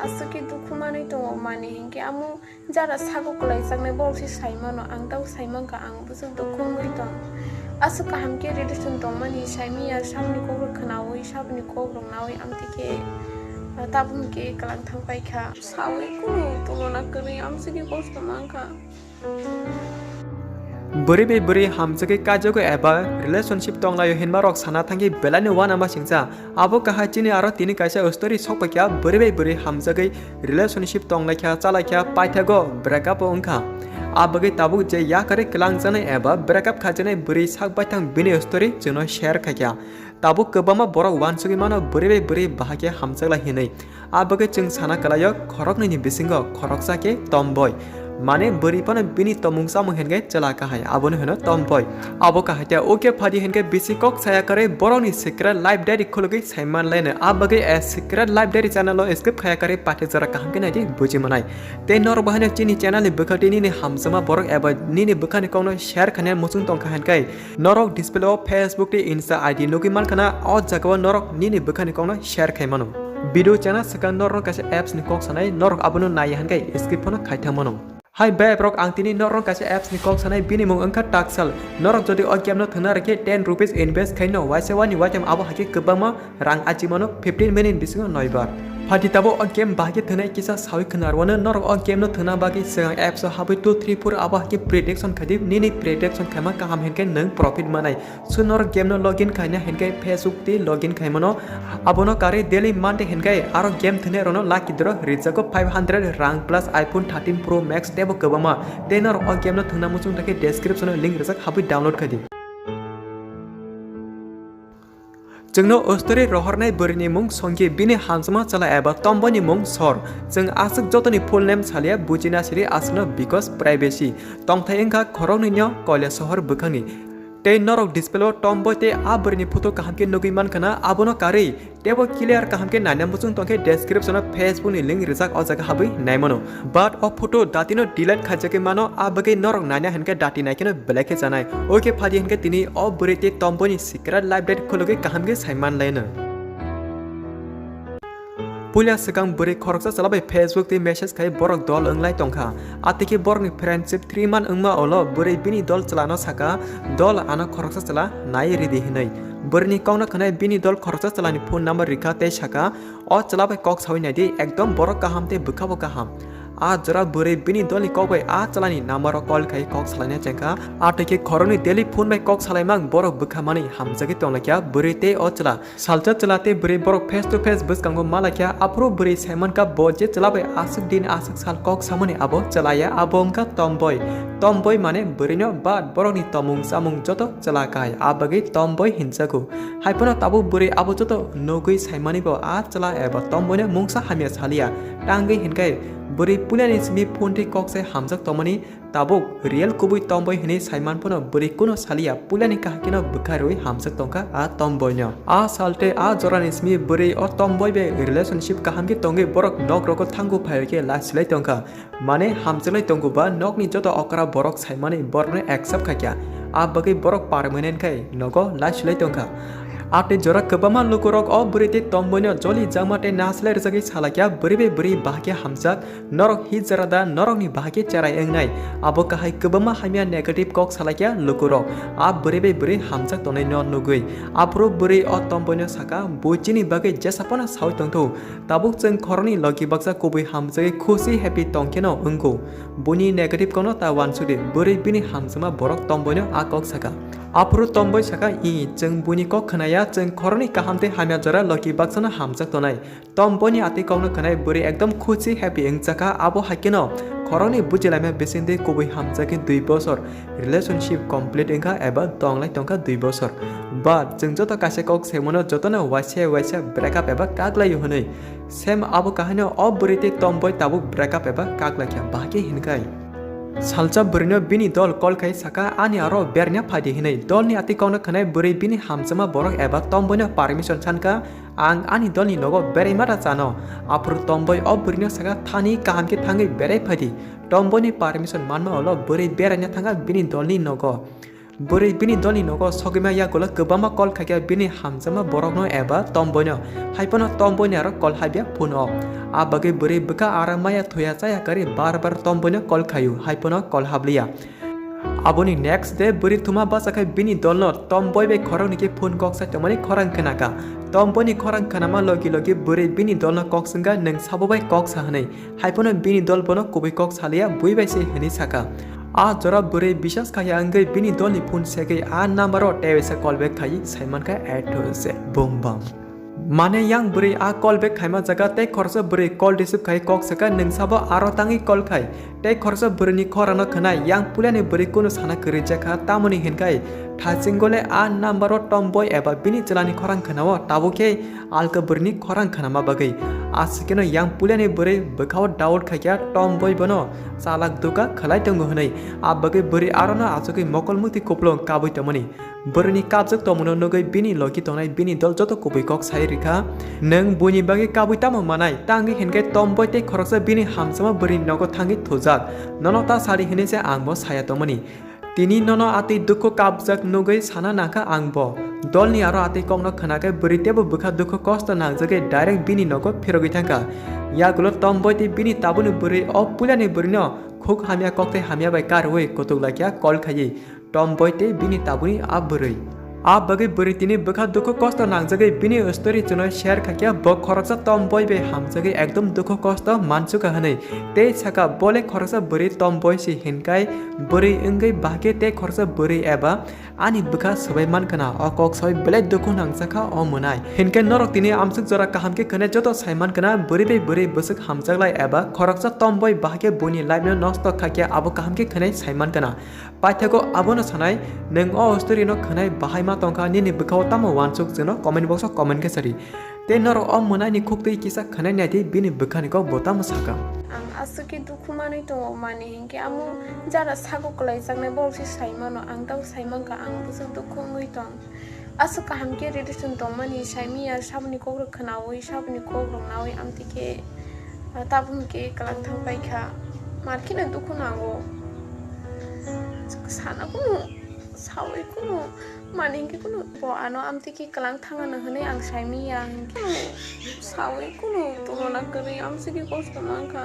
asuk ki duku manui tongo mani hingke amo jara sago kulai sangne borok si saimano ang tau saimang ka ang busu duku mui tong asuk kaham ke relation tong mani saimi ya sabni kogro khanawi sabni kogro nawi amtike tabun ke kalang thangpai kha sawi kunu tolona kari amsigi post mangka buri be buri hamjage kajogo eba relationship tonglayo hinmarok sana thangi belani wana ma singsa abo kaha chini aro tini kaisa story sokpa kya buri be buri hamjage relationship tonglakya chalakya paithago breakup ongkha abage tabu je ya kare klang jane eba breakup khajane buri sak baithang bini story jono share khakya tabu kebama borok wansugi mano buri be buri bahagya hamjagla hinai abage chung sana kalayo khorokni ni bisingo khoroksa ke tomboy माने बरीपन बिनी तमुंगसा मुहेनगे चला काहाय आबोन होनो तमपय आबो काहायते okay फादि हेनगे बिसि कक साया करे बरनि secret life diary खोलगे साइमान लायने आबगे ए secret life diary channel script खाया करे पाठे जरा काहमके नायदि बुजि मनाय ते नर बहाने चिनि चैनल बखटिनि नि हमसमा बरक एबा निनि बखाने कौनो शेयर खाने मुसुं तंका हेनकै नरक डिस्प्ले ऑफ फेसबुक ति इंस्टा आईडी लोगि मानखाना अ जगवा नरक निनि बखाने कौनो शेयर खायमानो वीडियो चैनल सका नरक कासे एप्स नि कक सनाय नरक आबोनो नाय हेनकै script फनो खायथामनो Hai bae brok ang tini norong kasi apps ni kok sanai bini mong angkat taksal norok jodi ogyam no thana rake 10 rupees invest kaino waise wani wajam abo haki kebama rang ajimano 15 minute bisingo noibar Fadi tabo ogyam bahagi thana kisa sawi khnarwana norok ogyam no thana bagi segang apps habi 2 3 4 abo haki prediction khadi nini prediction khama kaham henke nang profit manai so norok game no login kaina henke facebook ti login kaimano abono kare daily monday henke aro game thane rono lakidro rizako 500 rang plus iphone 13 pro max tebo kebama tenor ogyam no thana musung take description link rizak habi download khadi जोंनो अस्टोरी रहरनाय बोरिनि मुं संगे बिनि हानसमा चला एबा तम्बनि मुं sir जों आसक जतनि full name सालिया बुजिना सिरि आसनो बिकज प्राइवेसी तंथायंखा खरंनिनो कयला सहर बखांनि ते नरक डिस्प्ले टम्बो ते आ बोरिनि फोटो काहामके नगैमान खाना आबोनो कारै तेबो क्लियर काहामके नाना मुसुं तंके डेस्क्रिप्शन फेसबुक नि लिंक रिजाक अजागा हाबै नायमनो बाट अ फोटो दातिनो डिलीट खाजके मानो आ बगे नरक नाना हनके दाति नायकेनो ब्लैके जानाय ओके फादि हनके तिनि अ बोरिते तम्बोनि सिक्रेट लाइफ डेट खोलगे काहामके साइमान लायनो पुलिया सिगां बोरै खरकसा चलाबाय फेसबुक ते मेसेज खाय बरक दल ओंलाय तंखा आतिके बरकनि फ्रेंडशिप 3 मान ओंमा अल बोरै बिनि दल चलानो साका दल आनो खरकसा चला नाय रेडी हिनै बोरनि कौना खनाय बिनि दल खरकसा चलानि फोन नंबर रिखा ते साका अ चलाबाय कक सावै नायदि एकदम बरक काहामते बुखाबो काहाम आ जरा बोरै बिनि दलनि ककबाय आ चलानि नम्बर कॉल खाय कक सालायना चेंका आतिके खरनि डेली फोन बाय कक सालायमां बरक बुखामानि हामजागे तंलाक्या बोरै ते अ चला सालचा चलाते बोरै बरक फेस टू फेस बसकांगो मालाक्या आप्रो बोरै साइमन का बजे चलाबाय आसक दिन आसक साल कक सामने आबो चलाया आबोंका टम्बय माने बोरैनो बाद बरकनि तमुं सामुं जतो चलाकाय आबगे टम्बय हिंसाको हाइपनो ताबो बोरै आबो जतो नगै साइमानिबो आ चला एबा टम्बयनो मुंसा हामिया सालिया टांगै हिनकाय बोरै पुलियानि सिमि फोनटे ककसे हामजाक तमनि ताबुक रियल कुबुय टम्बय हिनि साइमान फनो बोरै कुनो सालिया पुलियानि काहाकिनो बुखारोय हामजाक तंका आ टम्बयनो आ सालते आ जरानि सिमि बोरै अ टम्बय बे रिलेशनशिप काहामके तंगे बरक नक रको थांगु फायके लासिलाय तंका माने हामजालाय तंगुबा नकनि जतो अकरा बरक साइमानि बरने एक्सेप्ट खाक्या आ बगै बरक पारमानेन्ट खाय नगो लासिलाय तंका आते जरा कबामा लुकुरक अ बुरिते तम्बोनो जलि जामाते नासले रजगे सालाक्या बुरिबे बुरि बाहाके हामजाक नरक हि जरादा नरकनि बाहाके चराय एंगनाय आबो काहाय कबामा हामिया नेगेटिव कक सालाक्या लुकुरक आ बुरिबे बुरि हामजाक तनै न नुगै आप्रो बुरि अ तम्बोनो साका बोचिनि बागे जेसापना साव तंथौ ताबुक जों खरनि लगी बक्सा कोबै हामजागे खुसि हेपि तंकेनो अंगो बुनि नेगेटिव कोनो ता वानसुदे बुरि बिनि हामजमा बरक तम्बोनो आ कक साका आप्रो तम्बय साका इ जों बुनि कक खनाया जों खरनि काहामते हामिया जरा लकी बाक्सना हामजाक तनाय तम्बनि आते कौनो खनाय बोरै एकदम खुसि हेपि एंचाका आबो हाकेनो खरनि बुजिलायमा बेसेन्दे कोबै हामजाके 2 बছर रिलेशनशिप कमप्लीट एंका एबा तंगलाय तंका 2 बছर बाट जों जतो कासे कक सेमनो जतनो वासे ब्रेकअप एबा कागलायो हनै सेम आबो काहानो अ बोरैते तम्बय ताबु ब्रेकअप एबा कागलाख्या बाके हिनकाय सालचा बोरैनो बिनि दल कल खाय साका आनि आरो बेरnya फादि हिनै दलनि आति कौनो खनाय बोरै बिनि हामजमा बरक एबा तम्बयनो पारमिशन सानका आं आनि दलनि नगो बेरै माता जानो आफुर तम्बय अ बोरैनो साका थानि काहामके थाङै बेरै फादि तम्बयनि पारमिशन मानमा अल बोरै बेरायना थाङा बिनि दलनि नगो Buri bini dolni nogo sogima ya gola kebama kol kaya bini hamzama borokno eba tomboyno haipono tomboyno aro kol haibya puno abage buri beka aramaya thoya chaya kari bar tomboyno kol khayu haipono kol habliya aboni next day buri thuma basakai bini dolno tomboy be khorang niki phone kok sa tomani khorang khanaka tomboy ni khorang khanama logi buri bini dolno kok singa nang sabobai kok sa hanai haipono bini dol bono kubai kok saliya buibai se hani saka a jora buri bishas kaya angai bini dolni phone segai a number o tewesa call back khai Simon ka add hoise bum bum mane yang buri a call back khaima jaga te khorsa buri call receive khai kok saka nang sabo aro tangi call khai te khorsa buri ni khorano khana yang pulani buri kono sana kari jaka tamoni henkai thachingole a number o tomboy eba bini chalani khorang khanao tabuke alka buri ni khorang khanama bagai asikeno yang pulani buri bekhaw doubt khaikya tomboy bono salak duka khalai tongo hunai a bagai buri arona achuki mokol mukti koplo kabui tamani buri ni kabjak tomono nogai bini loki tongnai bini dol joto kubai kok sai rikha nang buni bagi kabui tamo manai tangi henkai tomboy te khoroksa bini hamsama buri nogo thangi thojak nonota sari hene se angbo saya tomani tini nono ati dukho kabjak nogai sana naka angbo dolni aro ati kongno khanakai buri tebo bukha dukho kosto nangjagai direct bini nogo phirogi thangka yagulo tomboy te bini tabuni buri o pulani buri no khuk hamya kokte hamya bai karwei kotuk lakya kol khayi tomboy te bini tabuni aburei a bagai buri tini bukha dukho kosto nangjagai bini story chuno share khakya bo khoroksa tomboy be hamjagai ekdom dukho kosto mansuka hanai te chaka bole khoroksa buri tomboy si hinkai buri engai bahke te khoroksa buri eba ani bukha sabai mankana o kok soi bele dukho nangsaka o munai hinkai norok tini amsuk jora kahamke khane joto saiman kana buri be buri busuk hamjaglai eba khoroksa tomboy bahke buni life no nosto khakya abo kahamke khane saiman kana paithako abono sanai neng o story no khanai bahai tongka ni bukhaw tamo wansuk jeno comment box comment ke sari te noro om munai ni khukti kisa khanai nai de bini bukhani ko botam saka ang asuki dukhu mani to mani hinke amu jara sago klai sangne bolsi saimano ang tau saimang ka ang busu dukhu ngui tong asu ka hamke relation tong mani saimi ya sabni ko khanawi sabni ko nawi amtike tabun ke kalang thang pai kha markina dukhu nango sana kuno sawi kuno maning ki kuno bo ano amti ki kalang thanga na hane ang saimi ya sawi kuno to na kari am sigi kosto nangka